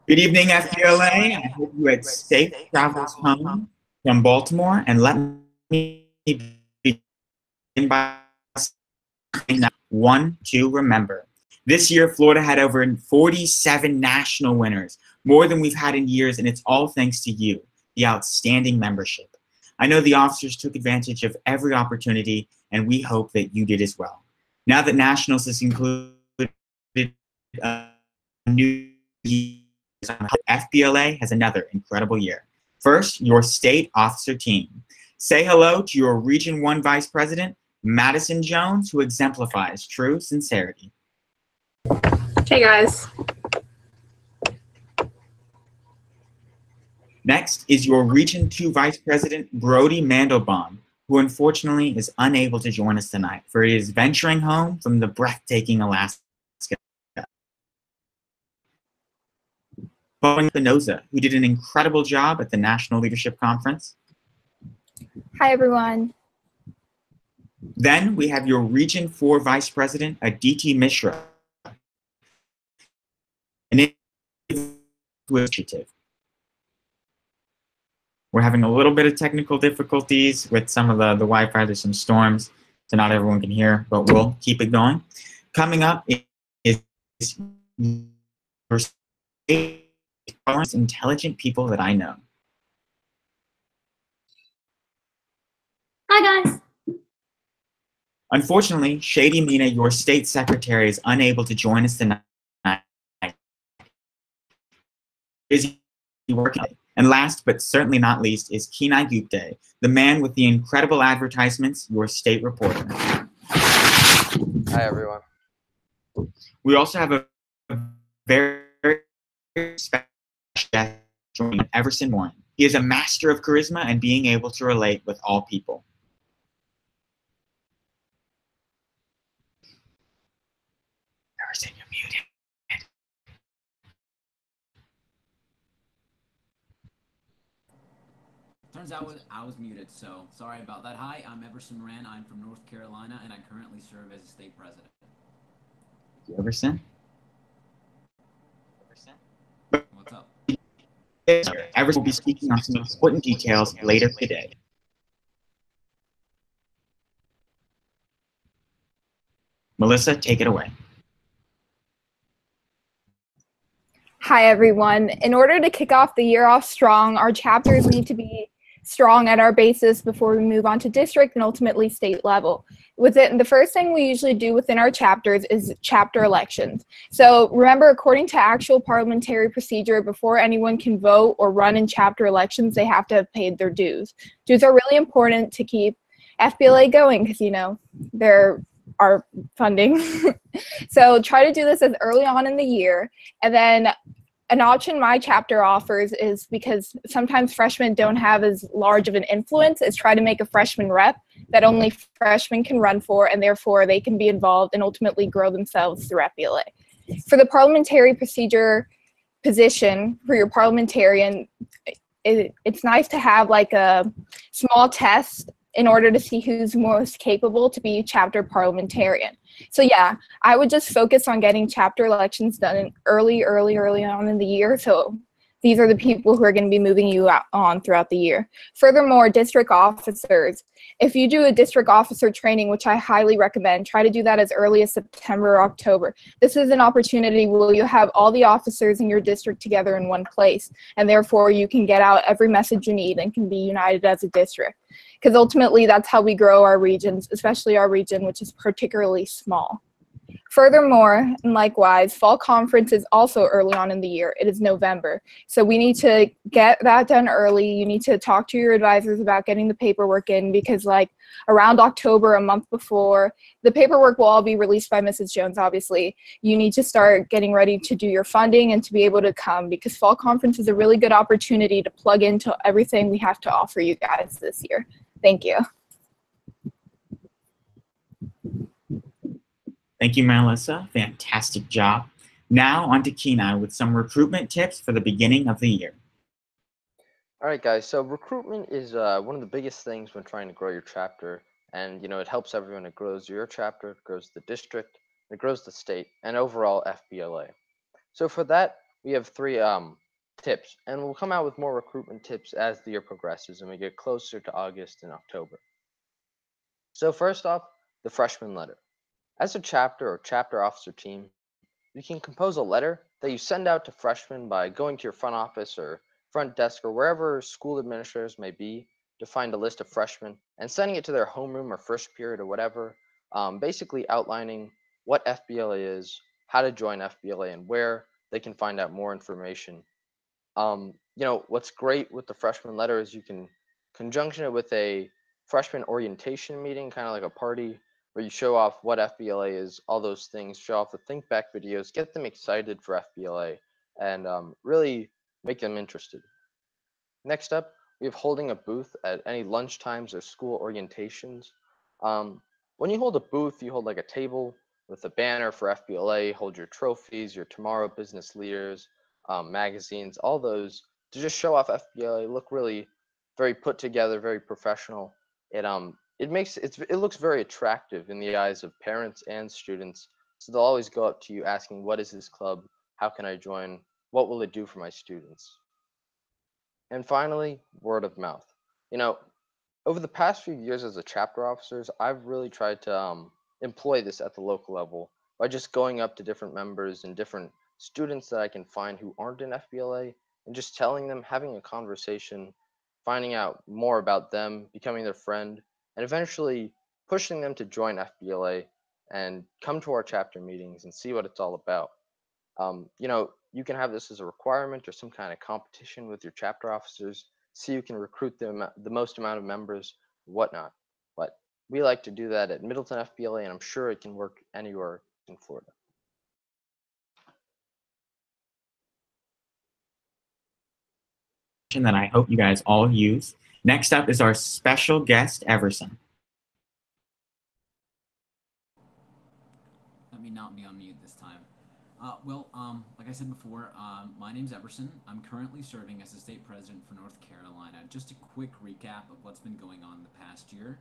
Good evening, FBLA. I hope you had safe travels home from Baltimore. And let me begin by saying that one to remember. This year, Florida had over 47 national winners, more than we've had in years, and it's all thanks to you, the outstanding membership. I know the officers took advantage of every opportunity, and we hope that you did as well. Now that nationals is included, a new year, FBLA has another incredible year. First, your state officer team. Say hello to your Region 1 Vice President, Madison Jones, who exemplifies true sincerity. Hey, guys. Next is your Region 2 Vice President, Brody Mandelbaum, who unfortunately is unable to join us tonight, for he is venturing home from the breathtaking Alaska. Espinosa, who did an incredible job at the National Leadership Conference. Hi, everyone. Then we have your Region 4 Vice President, Aditi Mishra, an initiative. We're having a little bit of technical difficulties with some of the Wi-Fi. There's some storms, so not everyone can hear, but we'll keep it going. Coming up is your most intelligent people that I know. Hi, guys. Unfortunately, Shady Mina, your state secretary, is unable to join us tonight. Busy working. And last but certainly not least is Kenai Gupte, the man with the incredible advertisements, your state reporter. Hi, everyone. We also have a very special guest joining, Everson Warren. He is a master of charisma and being able to relate with all people. Everson, you're muted. Turns out I was muted, so sorry about that. Hi, I'm Everson Moran. I'm from North Carolina, and I currently serve as a state president. Everson? What's up? Everson will be speaking on some important details later today. Melissa, take it away. Hi, everyone. In order to kick off the year off strong, our chapters need to be strong at our basis before we move on to district and ultimately state level. The first thing we usually do within our chapters is chapter elections. So remember, according to actual parliamentary procedure, before anyone can vote or run in chapter elections, they have to have paid their dues. Dues are really important to keep FBLA going because, you know, they're our funding. So try to do this as early on in the year. And then an option my chapter offers is, because sometimes freshmen don't have as large of an influence, is try to make a freshman rep that only freshmen can run for, and therefore they can be involved and ultimately grow themselves through FBLA. For the parliamentary procedure position for your parliamentarian, it's nice to have like a small test in order to see who's most capable to be chapter parliamentarian. So yeah, I would just focus on getting chapter elections done early on in the year. So these are the people who are going to be moving you on throughout the year. Furthermore, district officers. If you do a district officer training, which I highly recommend, try to do that as early as September or October. This is an opportunity where you have all the officers in your district together in one place, and therefore you can get out every message you need and can be united as a district. Because ultimately that's how we grow our regions, especially our region, which is particularly small. Furthermore, and likewise, fall conference is also early on in the year. It is November. So we need to get that done early. You need to talk to your advisors about getting the paperwork in, because like around October, a month before, the paperwork will all be released by Mrs. Jones, obviously. You need to start getting ready to do your funding and to be able to come, because fall conference is a really good opportunity to plug into everything we have to offer you guys this year. Thank you. Thank you, Melissa. Fantastic job. Now on to Kenai with some recruitment tips for the beginning of the year. All right, guys. So recruitment is one of the biggest things when trying to grow your chapter. And, you know, it helps everyone. It grows your chapter, it grows the district, it grows the state, and overall FBLA. So for that, we have three tips, and we'll come out with more recruitment tips as the year progresses and we get closer to August and October. So first off, the freshman letter. As a chapter or chapter officer team, you can compose a letter that you send out to freshmen by going to your front office or front desk or wherever school administrators may be to find a list of freshmen and sending it to their homeroom or first period or whatever, basically outlining what FBLA is, how to join FBLA, and where they can find out more information. What's great with the freshman letter is you can conjunction it with a freshman orientation meeting, kind of like a party, where you show off what FBLA is, all those things, show off the think back videos, get them excited for FBLA, and really make them interested. Next up, we have holding a booth at any lunch times or school orientations. When you hold a booth, you hold like a table with a banner for FBLA, hold your trophies, your Tomorrow Business Leaders, magazines, all those to just show off FBLA, look really very put together, very professional. It looks very attractive in the eyes of parents and students. So they'll always go up to you asking, what is this club? How can I join? What will it do for my students? And finally, word of mouth. You know, over the past few years as a chapter officers, I've really tried to employ this at the local level by just going up to different members and different students that I can find who aren't in FBLA and just telling them, having a conversation, finding out more about them, becoming their friend, and eventually pushing them to join FBLA and come to our chapter meetings and see what it's all about. You can have this as a requirement or some kind of competition with your chapter officers, so you can recruit the most amount of members, whatnot. But we like to do that at Middleton FBLA, and I'm sure it can work anywhere in Florida. That I hope you guys all use. Next up is our special guest, Everson. Let me not be on mute this time. Like I said before, my name's Everson. I'm currently serving as the state president for North Carolina. Just a quick recap of what's been going on the past year.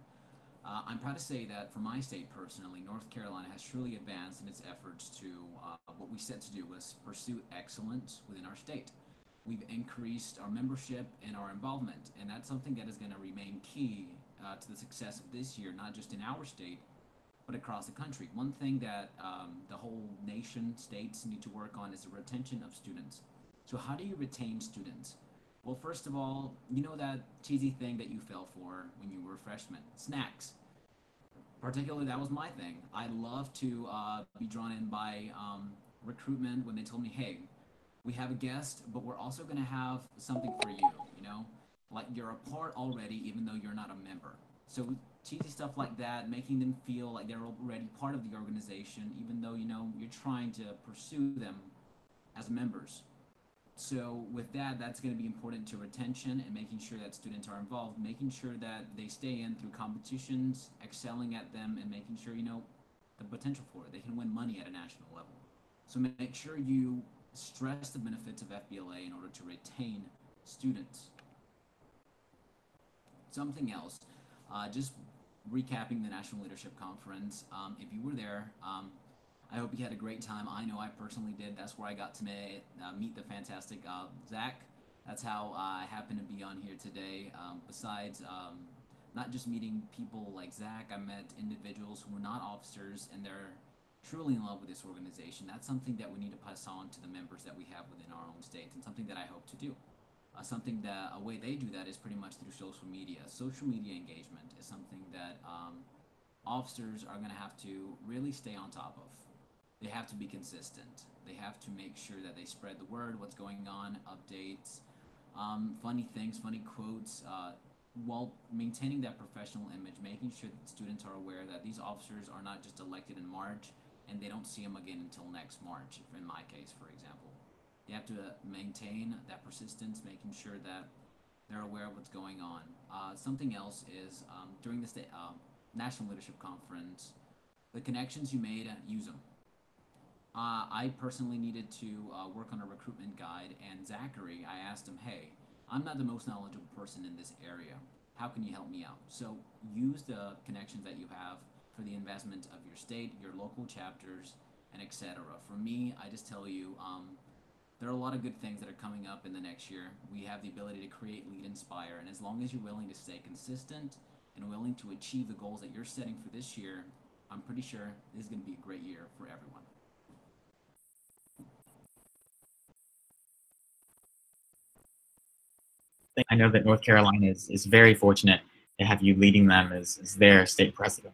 I'm proud to say that for my state personally, North Carolina has truly advanced in its efforts to what we set to do was pursue excellence within our state. We've increased our membership and our involvement, and that's something that is going to remain key to the success of this year, not just in our state, but across the country. One thing that the whole nation, states need to work on is the retention of students. So how do you retain students? Well, first of all, you know that cheesy thing that you fell for when you were a freshman, snacks. Particularly, that was my thing. I love to be drawn in by recruitment when they told me, hey, we have a guest, but we're also going to have something for you, like you're a part already, even though you're not a member. So cheesy stuff like that, making them feel like they're already part of the organization, even though, you're trying to pursue them as members. So with that, that's going to be important to retention and making sure that students are involved, making sure that they stay in through competitions, excelling at them, and making sure, the potential for it. They can win money at a national level. So make sure you stress the benefits of FBLA in order to retain students. Something else, just recapping the National Leadership Conference. If you were there, I hope you had a great time. I know I personally did. That's where I got to meet the fantastic Zach. That's how I happen to be on here today. Besides not just meeting people like Zach, I met individuals who were not officers, and they're truly in love with this organization. That's something that we need to pass on to the members that we have within our own state, and something that I hope to do. A way they do that is pretty much through social media. Social media engagement is something that officers are going to have to really stay on top of. They have to be consistent. They have to make sure that they spread the word, what's going on, updates, funny things, funny quotes, while maintaining that professional image, making sure that students are aware that these officers are not just elected in March and they don't see them again until next March, in my case, for example. You have to maintain that persistence, making sure that they're aware of what's going on. Something else is during the National Leadership Conference, the connections you made, use them. I personally needed to work on a recruitment guide, and Zachary, I asked him, hey, I'm not the most knowledgeable person in this area. How can you help me out? So use the connections that you have for the investment of your state, your local chapters, and etc. For me, I just tell you, there are a lot of good things that are coming up in the next year. We have the ability to create, lead, inspire, and as long as you're willing to stay consistent and willing to achieve the goals that you're setting for this year, I'm pretty sure this is going to be a great year for everyone. I know that North Carolina is very fortunate to have you leading them as their state president.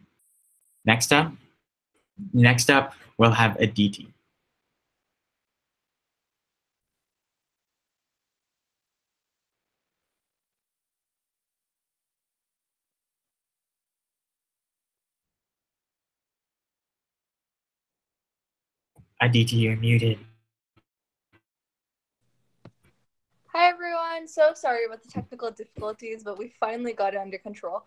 Next up, we'll have Aditi. Aditi, you're muted. Hi everyone, so sorry about the technical difficulties, but we finally got it under control.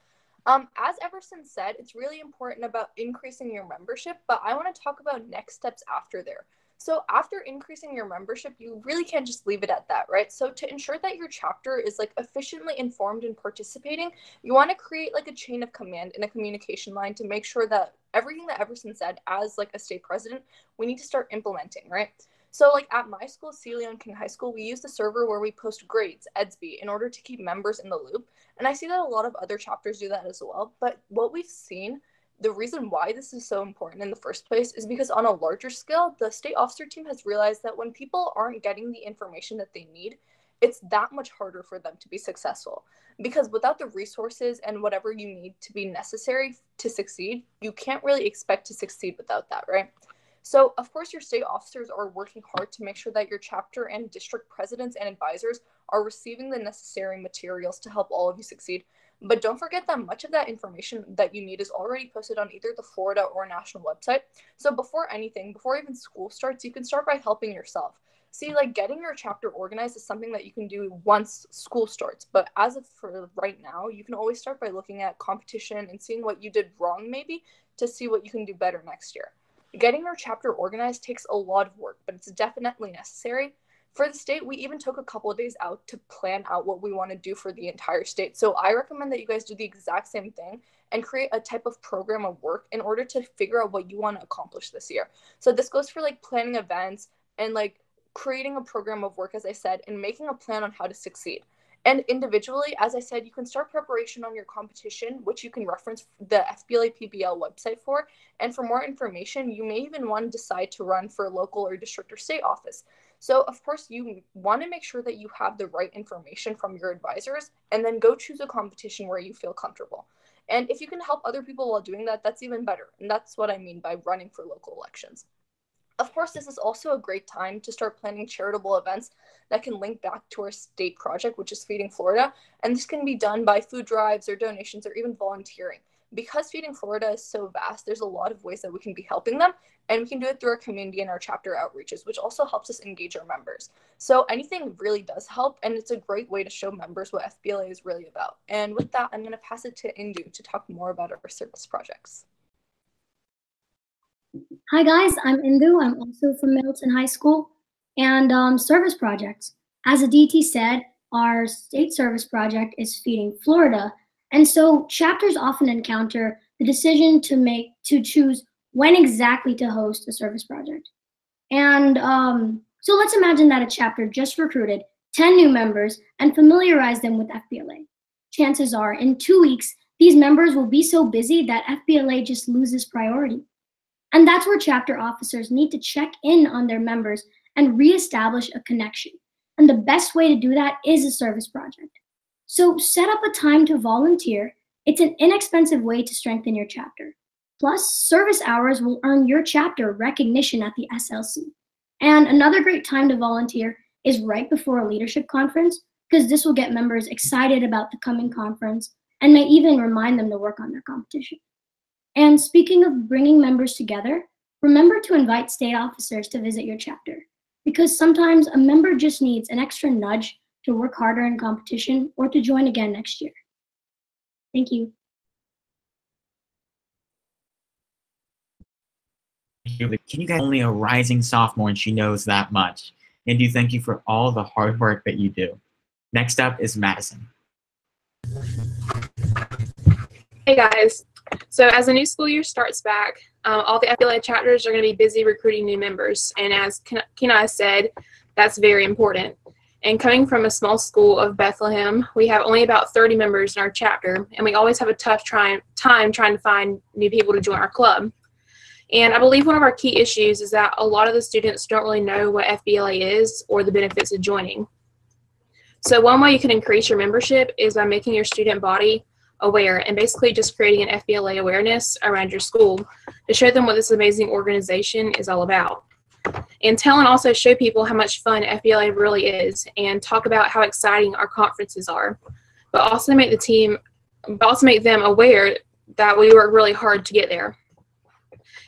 As Everson said, it's really important about increasing your membership, but I want to talk about next steps after there. So after increasing your membership, you really can't just leave it at that, right? So to ensure that your chapter is like efficiently informed and participating, you want to create like a chain of command and a communication line to make sure that everything that Everson said as like a state president, we need to start implementing, right? So like at my school, Celia King High School, we use a server where we post grades, EDSB, in order to keep members in the loop. And I see that a lot of other chapters do that as well. But what we've seen, the reason why this is so important in the first place is because on a larger scale, the state officer team has realized that when people aren't getting the information that they need, it's that much harder for them to be successful. Because without the resources and whatever you need to be necessary to succeed, you can't really expect to succeed without that, right? So, of course, your state officers are working hard to make sure that your chapter and district presidents and advisors are receiving the necessary materials to help all of you succeed. But don't forget that much of that information that you need is already posted on either the Florida or national website. So before anything, before even school starts, you can start by helping yourself. See, like getting your chapter organized is something that you can do once school starts. But as of for right now, you can always start by looking at competition and seeing what you did wrong maybe to see what you can do better next year. Getting your chapter organized takes a lot of work, but it's definitely necessary. For the state, we even took a couple of days out to plan out what we want to do for the entire state. So I recommend that you guys do the exact same thing and create a type of program of work in order to figure out what you want to accomplish this year. So this goes for like planning events and like creating a program of work, as I said, and making a plan on how to succeed. And individually, as I said, you can start preparation on your competition, which you can reference the FBLA PBL website for. And for more information, you may even want to decide to run for a local or district or state office. So, of course, you want to make sure that you have the right information from your advisors and then go choose a competition where you feel comfortable. And if you can help other people while doing that, that's even better. And that's what I mean by running for local elections. Of course, this is also a great time to start planning charitable events that can link back to our state project, which is Feeding Florida. And this can be done by food drives or donations or even volunteering. Because Feeding Florida is so vast, there's a lot of ways that we can be helping them. And we can do it through our community and our chapter outreaches, which also helps us engage our members. So anything really does help. And it's a great way to show members what FBLA is really about. And with that, I'm going to pass it to Indu to talk more about our service projects. Hi guys, I'm Indu. I'm also from Middleton High School. And service projects. As Aditi said, our state service project is Feeding Florida. And so chapters often encounter the decision to choose when exactly to host a service project. And so let's imagine that a chapter just recruited 10 new members and familiarized them with FBLA. Chances are in 2 weeks, these members will be so busy that FBLA just loses priority. And that's where chapter officers need to check in on their members and reestablish a connection. And the best way to do that is a service project. So set up a time to volunteer. It's an inexpensive way to strengthen your chapter. Plus, service hours will earn your chapter recognition at the SLC. And another great time to volunteer is right before a leadership conference, because this will get members excited about the coming conference and may even remind them to work on their competition. And speaking of bringing members together, remember to invite state officers to visit your chapter, because sometimes a member just needs an extra nudge to work harder in competition or to join again next year. Thank you. Can you guys only a rising sophomore and she knows that much? Indu, thank you for all the hard work that you do. Next up is Madison. Hey guys. So as the new school year starts back, all the FBLA chapters are going to be busy recruiting new members. And as Kenai said, That's very important. And coming from a small school of Bethlehem, we have only about 30 members in our chapter, and we always have a tough time trying to find new people to join our club. And I believe one of our key issues is that a lot of the students don't really know what FBLA is or the benefits of joining. So one way you can increase your membership is by making your student body aware and basically just creating an FBLA awareness around your school to show them what this amazing organization is all about. And tell and also show people how much fun FBLA really is and talk about how exciting our conferences are, but also make them aware that we work really hard to get there.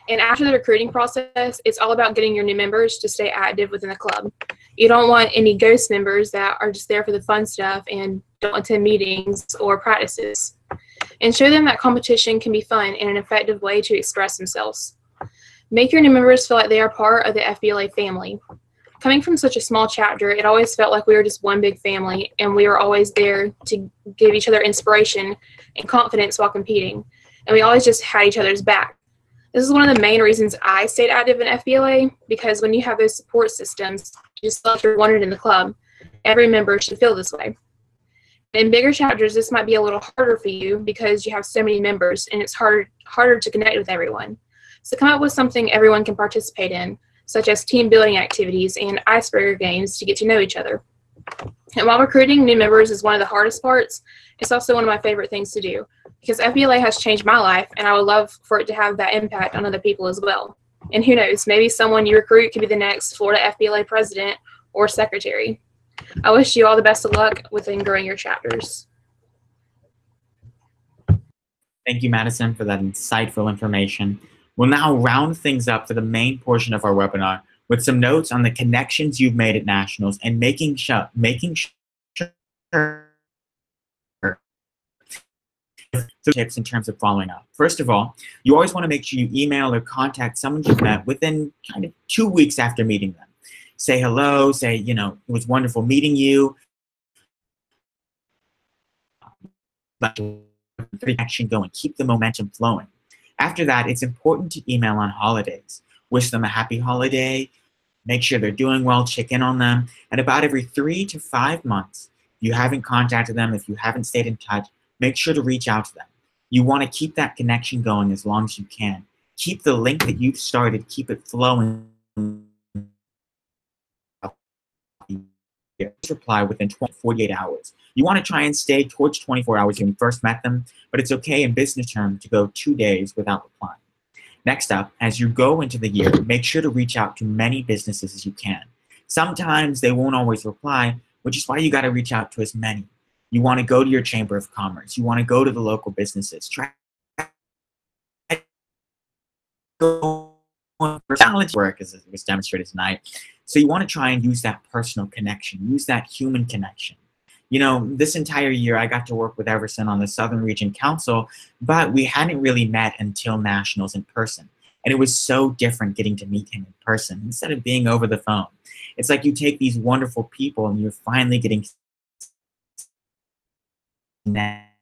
And after the recruiting process, it's all about getting your new members to stay active within the club. You don't want any ghost members that are just there for the fun stuff and don't attend meetings or practices. And show them that competition can be fun and an effective way to express themselves. Make your new members feel like they are part of the FBLA family. Coming from such a small chapter, it always felt like we were just one big family, and we were always there to give each other inspiration and confidence while competing. And we always just had each other's back. This is one of the main reasons I stayed active in FBLA, because when you have those support systems, you just feel like you're wanted in the club. Every member should feel this way. In bigger chapters, this might be a little harder for you because you have so many members and it's harder to connect with everyone. So come up with something everyone can participate in, such as team building activities and icebreaker games to get to know each other. And while recruiting new members is one of the hardest parts, it's also one of my favorite things to do, because FBLA has changed my life and I would love for it to have that impact on other people as well. And who knows, maybe someone you recruit could be the next Florida FBLA president or secretary. I wish you all the best of luck within growing your chapters. Thank you, Madison, for that insightful information. We'll now round things up for the main portion of our webinar with some notes on the connections you've made at nationals and making sure tips in terms of following up. First of all, you always want to make sure you email or contact someone you've met within kind of 2 weeks after meeting them. Say hello, say, you know, it was wonderful meeting you. Let the action going, keep the momentum flowing. After that, it's important to email on holidays. Wish them a happy holiday, make sure they're doing well, check in on them. And about every 3 to 5 months, if you haven't contacted them, if you haven't stayed in touch, make sure to reach out to them. You want to keep that connection going as long as you can. Keep the link that you've started, keep it flowing. Reply within 48 hours. You want to try and stay towards 24 hours when you first met them, but it's okay in business terms to go 2 days without replying. Next up, as you go into the year, make sure to reach out to many businesses as you can. Sometimes they won't always reply, which is why you got to reach out to as many. You want to go to your Chamber of Commerce. You want to go to the local businesses. Try go challenge work, as it was demonstrated tonight. So you want to try and use that personal connection, use that human connection. You know, this entire year I got to work with Everson on the Southern Region Council, but we hadn't really met until nationals in person. And it was so different getting to meet him in person instead of being over the phone. It's like you take these wonderful people and you're finally getting in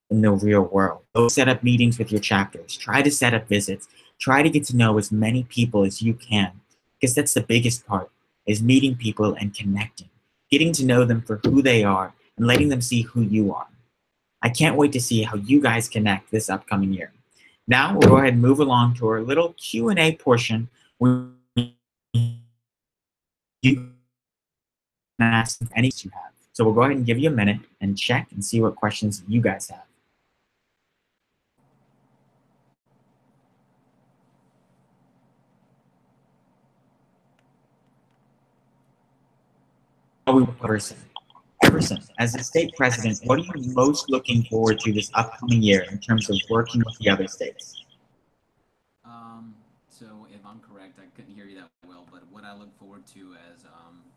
the real world. Go set up meetings with your chapters. Try to set up visits. Try to get to know as many people as you can, because that's the biggest part, is meeting people and connecting, getting to know them for who they are and letting them see who you are. I can't wait to see how you guys connect this upcoming year. Now we'll go ahead and move along to our little Q&A portion where you can ask any you have. So we'll go ahead and give you a minute and check and see what questions you guys have. Everson, as the state president, what are you most looking forward to this upcoming year in terms of working with the other states? So if I'm correct, I couldn't hear you that well, but what I look forward to as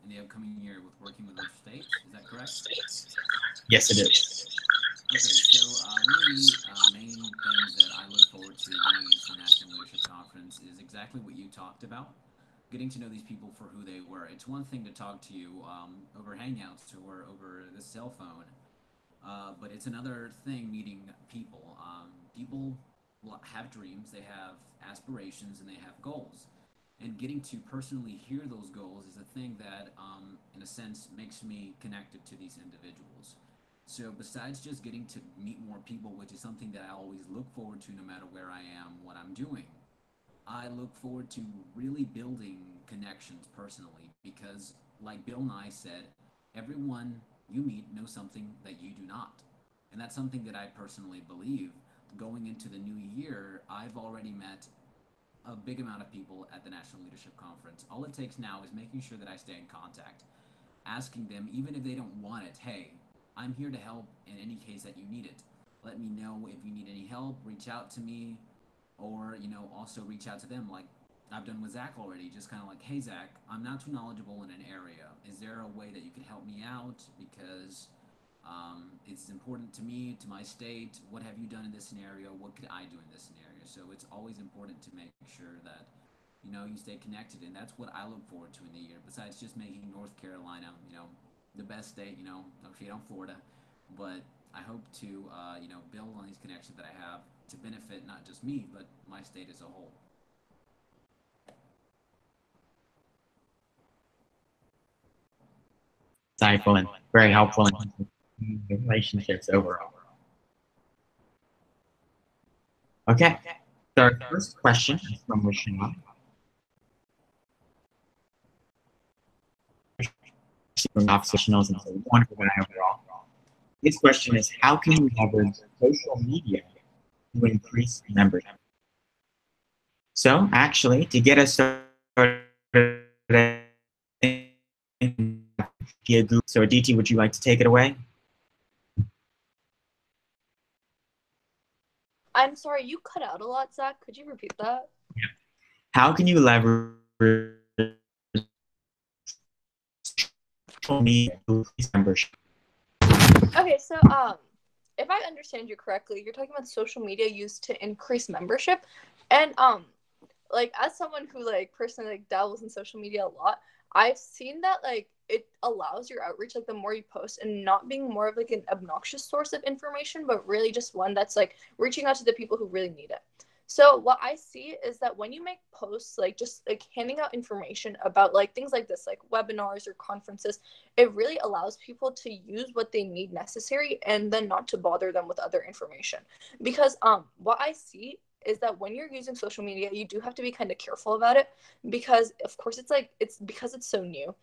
in the upcoming year with working with other states, is that correct? Yes, it is. Okay, so one of the main things that I look forward to going into the National Leadership Conference is exactly what you talked about. Getting to know these people for who they were. It's one thing to talk to you over Hangouts or over the cell phone, but it's another thing meeting people. People have dreams, they have aspirations, and they have goals. and getting to personally hear those goals is a thing that, in a sense, makes me connected to these individuals. So besides just getting to meet more people, which is something that I always look forward to no matter where I am, what I'm doing, I look forward to really building connections personally because, like Bill Nye said, everyone you meet knows something that you do not. And that's something that I personally believe. Going into the new year, I've already met a big amount of people at the National Leadership Conference. All it takes now is making sure that I stay in contact, asking them, even if they don't want it, hey, I'm here to help in any case that you need it. Let me know if you need any help, reach out to me, or, also reach out to them like I've done with Zach already, just kind of like, hey, Zach, I'm not too knowledgeable in an area. Is there a way that you could help me out? Because it's important to me, to my state. What have you done in this scenario? What could I do in this scenario? So it's always important to make sure that, you stay connected. And that's what I look forward to in the year, besides just making North Carolina, the best state, no shade on Florida. But I hope to, build on these connections that I have to benefit not just me, but my state as a whole. Insightful and very helpful in relationships overall. Okay, so our first question is from Rashad. From professionals and so wonderful guy overall. His question is, how can you leverage social media to increase membership? So actually, to get us started, so Aditi, would you like to take it away? I'm sorry, you cut out a lot, Zach. Could you repeat that? Yeah. How can you leverage social media to increase membership? Okay, so if I understand you correctly, you're talking about social media used to increase membership, and like as someone who like personally like dabbles in social media a lot, I've seen that like it allows your outreach, like the more you post, and not being more of like an obnoxious source of information, but really just one that's like reaching out to the people who really need it. So what I see is that when you make posts, like just like handing out information about like things like this, like webinars or conferences, it really allows people to use what they need necessary and then not to bother them with other information. Because what I see is that when you're using social media, you do have to be kind of careful about it because of course it's because it's so new.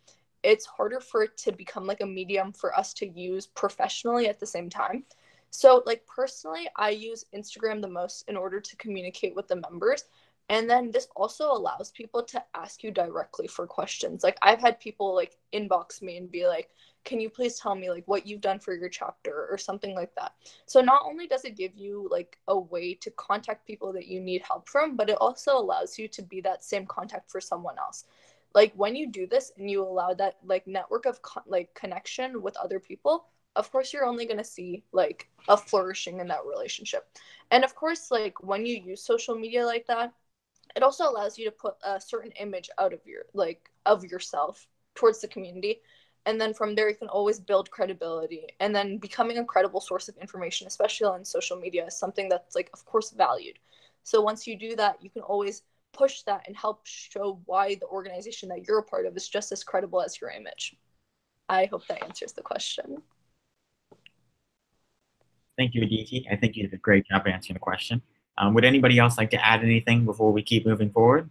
It's harder for it to become like a medium for us to use professionally at the same time. So like personally, I use Instagram the most in order to communicate with the members. And then this also allows people to ask you directly for questions. Like I've had people like inbox me and be like, can you please tell me like what you've done for your chapter or something like that. So not only does it give you like a way to contact people that you need help from, but it also allows you to be that same contact for someone else. Like when you do this and you allow that like network of like connection with other people, of course you're only going to see like a flourishing in that relationship. And of course, like when you use social media like that, it also allows you to put a certain image out of your like of yourself towards the community, and then from there you can always build credibility, and then becoming a credible source of information, especially on social media, is something that's like of course valued. So once you do that, you can always push that and help show why the organization that you're a part of is just as credible as your image. I hope that answers the question. Thank you, Aditi. I think you did a great job answering the question. Would anybody else like to add anything before we keep moving forward?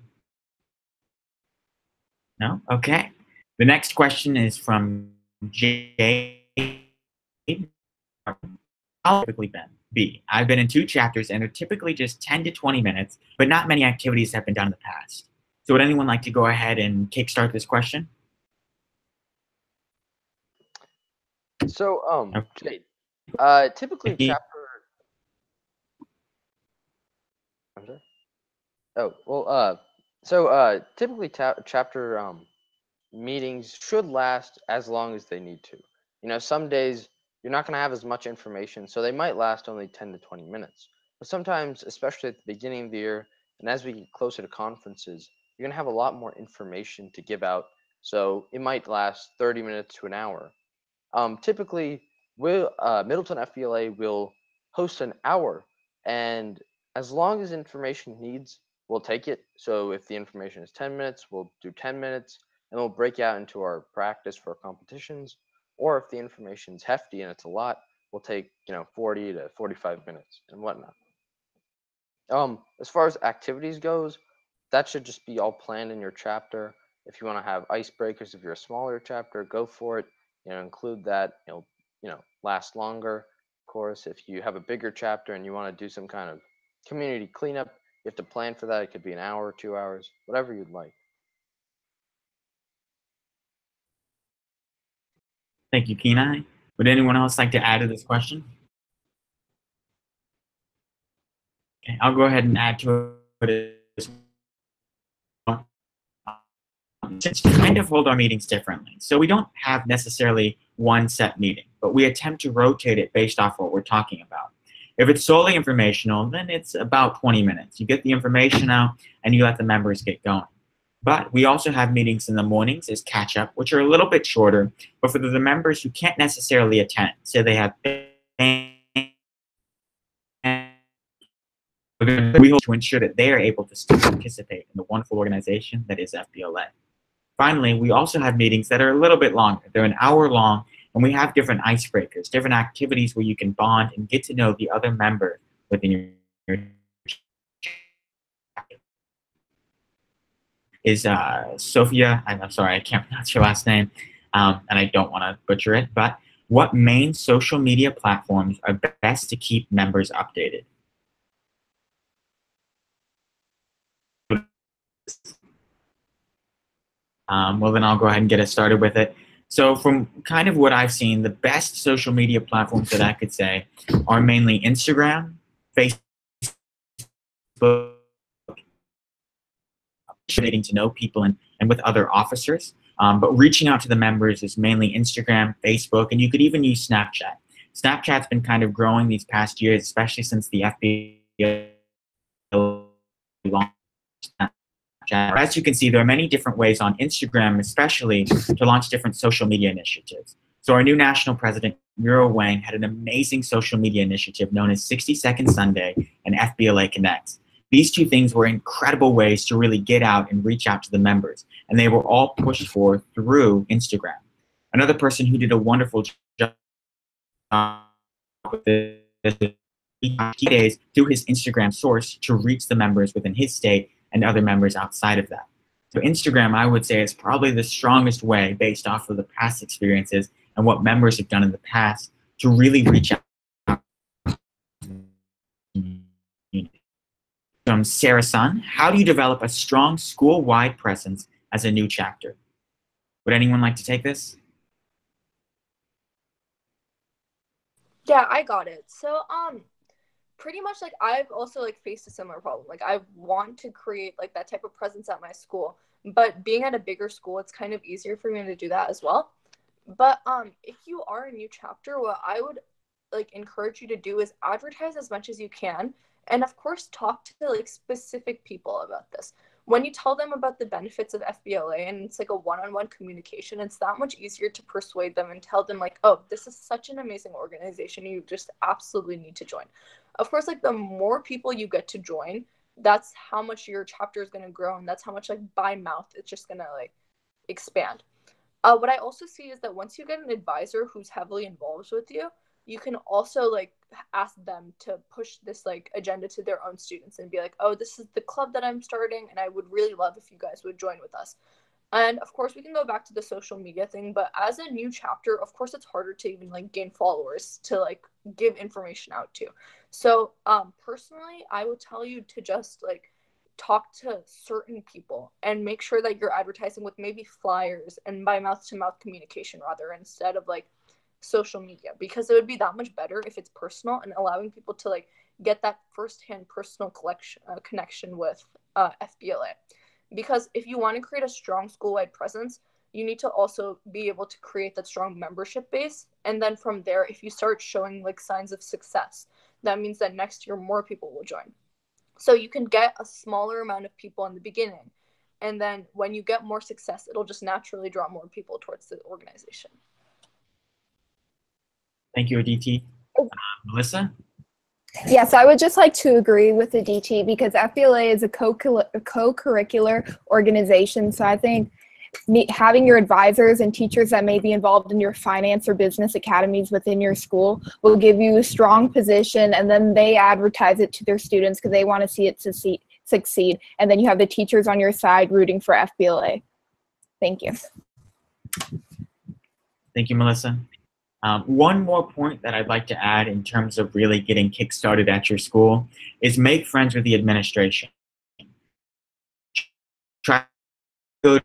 No? Okay. The next question is from Jay. How typically been? B. I've been in 2 chapters and they're typically just 10 to 20 minutes, but not many activities have been done in the past. So would anyone like to go ahead and kickstart this question? So, Jade, typically Okay. chapter. I'm sorry? Oh, well, typically chapter meetings should last as long as they need to. Some days you're not going to have as much information, so they might last only 10 to 20 minutes. But sometimes, especially at the beginning of the year, and as we get closer to conferences, you're going to have a lot more information to give out, so it might last 30 minutes to an hour. Typically, Middleton FBLA will host an hour, and as long as information needs, we'll take it. So if the information is 10 minutes, we'll do 10 minutes, and we'll break out into our practice for competitions. Or if the information's hefty and it's a lot, we'll take 40 to 45 minutes and whatnot. As far as activities goes, that should just be all planned in your chapter. If you want to have icebreakers, if you're a smaller chapter, go for it. Include that. Last longer. Of course, if you have a bigger chapter and you want to do some kind of community cleanup, you have to plan for that. It could be an hour, 2 hours, whatever you'd like. Thank you, Kenai. Would anyone else like to add to this question? Okay, I'll go ahead and add to it as well. Just kind of hold our meetings differently. So we don't have necessarily one set meeting, but we attempt to rotate it based off what we're talking about. If it's solely informational, then it's about 20 minutes. You get the information out and you let the members get going. But we also have meetings in the mornings as catch-up, which are a little bit shorter, but for the members who can't necessarily attend, say they have we hope to ensure that they are able to still participate in the wonderful organization that is FBLA. Finally, we also have meetings that are a little bit longer. They're an hour long, and we have different icebreakers, different activities where you can bond and get to know the other member within your is Sophia, I'm sorry, I can't pronounce your last name, and I don't want to butcher it, but what main social media platforms are best to keep members updated? Well, then I'll go ahead and get us started with it. So from kind of what I've seen, the best social media platforms that I could say are mainly Instagram, Facebook, getting to know people and with other officers. But reaching out to the members is mainly Instagram, Facebook, and you could even use Snapchat. Snapchat's been kind of growing these past years, especially since the FBLA launched Snapchat. As you can see, there are many different ways on Instagram, especially, to launch different social media initiatives. So our new national president, Muriel Wang, had an amazing social media initiative known as 60 Second Sunday and FBLA Connects. These two things were incredible ways to really get out and reach out to the members, and they were all pushed for through Instagram. Another person who did a wonderful job with this days through his Instagram source to reach the members within his state and other members outside of that. So Instagram, I would say, is probably the strongest way, based off of the past experiences and what members have done in the past, to really reach out. From Sarah Sun, how do you develop a strong school-wide presence as a new chapter? Would anyone like to take this? Yeah, I got it. So, pretty much I've also faced a similar problem. I want to create that type of presence at my school, but being at a bigger school, it's kind of easier for me to do that as well. But if you are a new chapter, what I would encourage you to do is advertise as much as you can, and of course talk to specific people about this. When you tell them about the benefits of FBLA and it's a one-on-one communication, it's that much easier to persuade them and tell them oh, this is such an amazing organization, you just absolutely need to join. Of course, the more people you get to join, that's how much your chapter is going to grow, and that's how much by mouth it's just going to expand. What I also see is that once you get an advisor who's heavily involved with you, you can also ask them to push this agenda to their own students and be oh, this is the club that I'm starting, and I would really love if you guys would join with us. And of course, we can go back to the social media thing, but as a new chapter, of course, it's harder to even gain followers to give information out to. So personally, I would tell you to just talk to certain people and make sure that you're advertising with maybe flyers and by mouth to mouth communication rather, instead of social media, because it would be that much better if it's personal and allowing people to get that firsthand personal connection with FBLA. Because if you want to create a strong school-wide presence, you need to also be able to create that strong membership base. And then from there, if you start showing signs of success, that means that next year more people will join. So you can get a smaller amount of people in the beginning, and then when you get more success, it'll just naturally draw more people towards the organization. Thank you, Aditi. Melissa? Yes, I would just like to agree with Aditi because FBLA is a co-curricular organization. So I think having your advisors and teachers that may be involved in your finance or business academies within your school will give you a strong position, and then they advertise it to their students because they want to see it succeed. And then you have the teachers on your side rooting for FBLA. Thank you. Thank you, Melissa. One more point that I'd like to add in terms of really getting kick-started at your school is make friends with the administration. Try to go to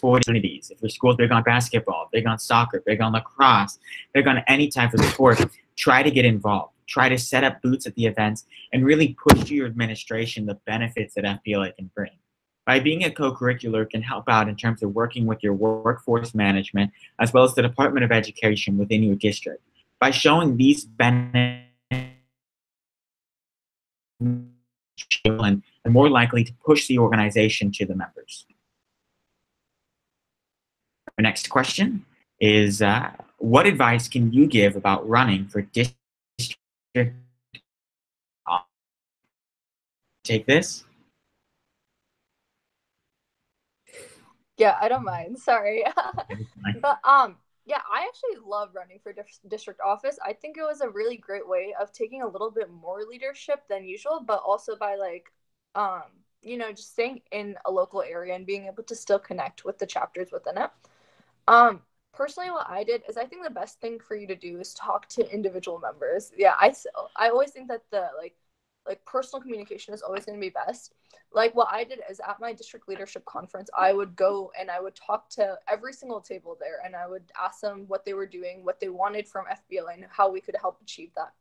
opportunities. If your school's big on basketball, big on soccer, big on lacrosse, big on any type of sport, try to get involved. Try to set up booths at the events and really push to your administration the benefits that FBLA can bring. By being a co-curricular can help out in terms of working with your workforce management as well as the Department of Education within your district. By showing these benefits, and more likely to push the organization to the members. Our next question is, what advice can you give about running for district? Take this. Yeah, I don't mind. Sorry. But yeah, I actually love running for district office. I think it was a really great way of taking a little bit more leadership than usual, but also by like you know, just staying in a local area and being able to still connect with the chapters within it. Personally, what I did is I think the best thing for you to do is talk to individual members. Yeah, I always think that the like personal communication is always going to be best. Like what I did is at my district leadership conference, I would go and I would talk to every single table there, and I would ask them what they were doing, what they wanted from FBLA, and how we could help achieve that.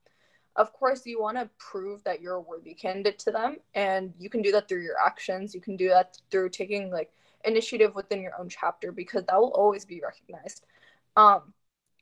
Of course, you want to prove that you're a worthy candidate to them, and you can do that through your actions. You can do that through taking like initiative within your own chapter, because that will always be recognized.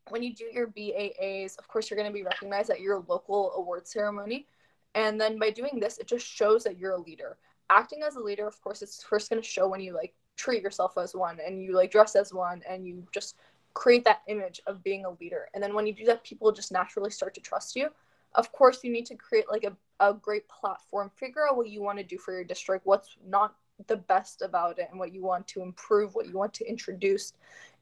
When you do your BAAs, of course, you're going to be recognized at your local award ceremony. And then by doing this, it just shows that you're a leader. Acting as a leader, of course, it's first going to show when you like treat yourself as one and you like dress as one and you just create that image of being a leader. And then when you do that, people just naturally start to trust you. Of course, you need to create like a great platform. Figure out what you want to do for your district, what's not the best about it, and what you want to improve, what you want to introduce.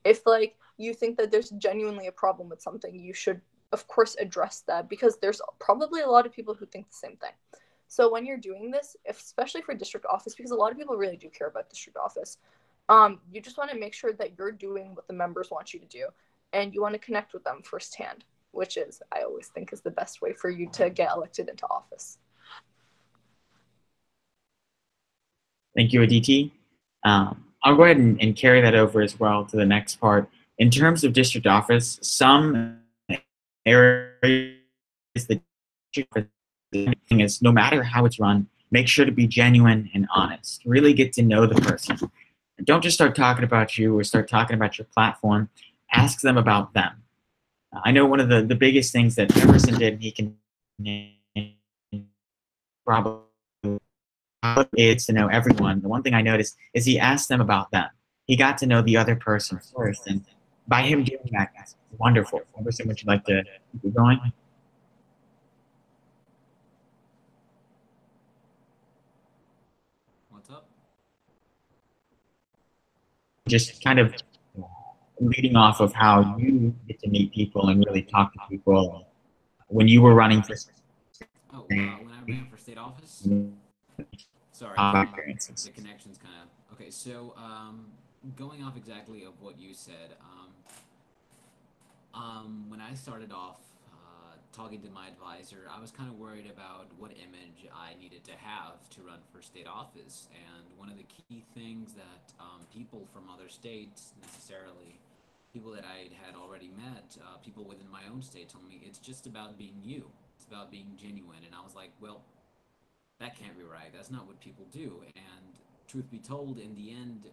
If like you think that there's genuinely a problem with something, you should of course address that, because there's probably a lot of people who think the same thing. So when you're doing this, especially for district office, because a lot of people really do care about district office, you just want to make sure that you're doing what the members want you to do, and you want to connect with them firsthand, which is, I always think, is the best way for you to get elected into office. Thank you, Aditi. I'll go ahead and carry that over as well to the next part. In terms of district office, some areas that is, no matter how it's run, make sure to be genuine and honest. Really get to know the person. And don't just start talking about you or start talking about your platform. Ask them about them. I know one of the biggest things that Emerson did, he can probably is to know everyone. The one thing I noticed is he asked them about them. He got to know the other person first, and by him doing that, that's wonderful. Emerson, would you like to keep going? What's up? Just kind of leading off of how you get to meet people and really talk to people when you were running for. Oh, when I ran for state office. Sorry, experiences. the connection's kind of okay. So, going off exactly of what you said, when I started off talking to my advisor, I was kind of worried about what image I needed to have to run for state office. And one of the key things that people from other states, necessarily people that I had already met, people within my own state, told me it's just about being you. It's about being genuine. And I was like, well, that can't be right. That's not what people do. And truth be told, in the end,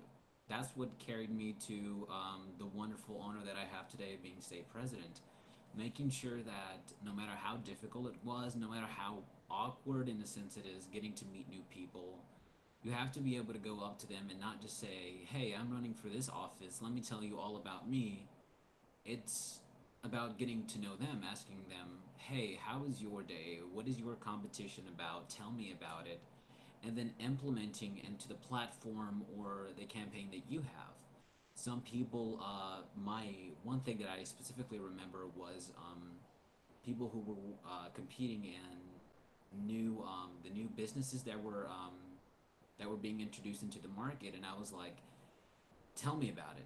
that's what carried me to the wonderful honor that I have today of being state president. Making sure that no matter how difficult it was, no matter how awkward in the sense it is getting to meet new people, you have to be able to go up to them and not just say, hey, I'm running for this office, let me tell you all about me. It's about getting to know them, asking them, hey, how is your day? What is your competition about? Tell me about it. And then implementing into the platform or the campaign that you have. Some people, my one thing that I specifically remember was people who were competing in the new businesses that were being introduced into the market, and I was like, tell me about it.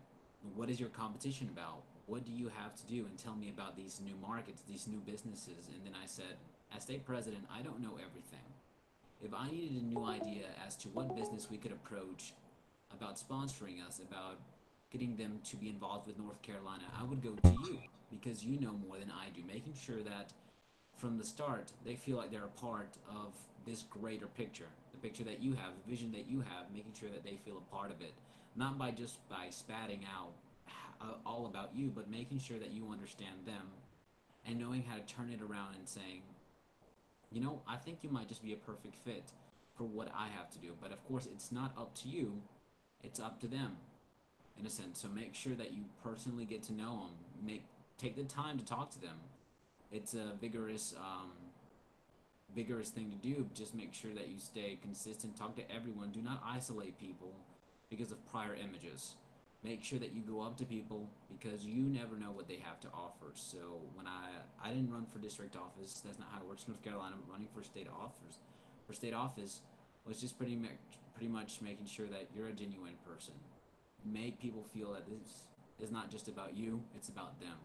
What is your competition about? What do you have to do? And tell me about these new markets, these new businesses. And then I said, as state president, I don't know everything. If I needed a new idea as to what business we could approach about sponsoring us, about getting them to be involved with North Carolina, I would go to you because you know more than I do, making sure that from the start they feel like they're a part of this greater picture, the picture that you have, the vision that you have, making sure that they feel a part of it, not by just by spatting out all about you, but making sure that you understand them and knowing how to turn it around and saying, you know, I think you might just be a perfect fit for what I have to do. But of course, it's not up to you, it's up to them in a sense. So make sure that you personally get to know them. Take the time to talk to them. It's a vigorous thing to do. Just make sure that you stay consistent. Talk to everyone. Do not isolate people because of prior images. Make sure that you go up to people because you never know what they have to offer. So when I didn't run for district office, that's not how it works in North Carolina. Running for state office was just pretty much making sure that you're a genuine person. Make people feel that this is not just about you, it's about them.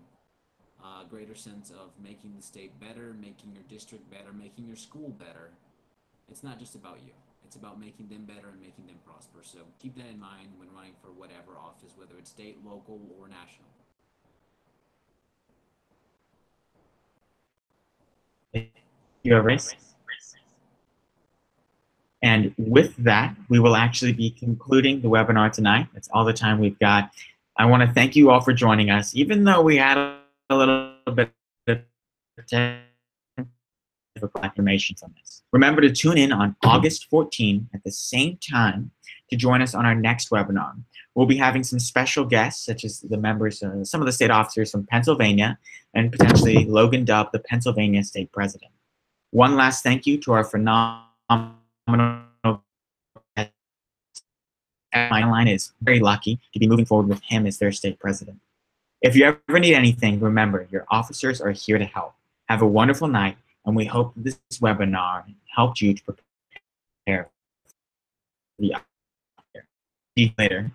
Greater sense of making the state better, making your district better, making your school better. It's not just about you. It's about making them better and making them prosper. So keep that in mind when running for whatever office, whether it's state, local, or national. You have race. And with that, we will actually be concluding the webinar tonight. That's all the time we've got. I want to thank you all for joining us, even though we had a little bit of information on this. Remember to tune in on August 14 at the same time to join us on our next webinar. We'll be having some special guests, such as the members, some of the state officers from Pennsylvania, and potentially Logan Dubb, the Pennsylvania state president. One last thank you to our phenomenal line is very lucky to be moving forward with him as their state president. If you ever need anything, remember, your officers are here to help. Have a wonderful night, and we hope this webinar helped you to prepare for the other. See you later.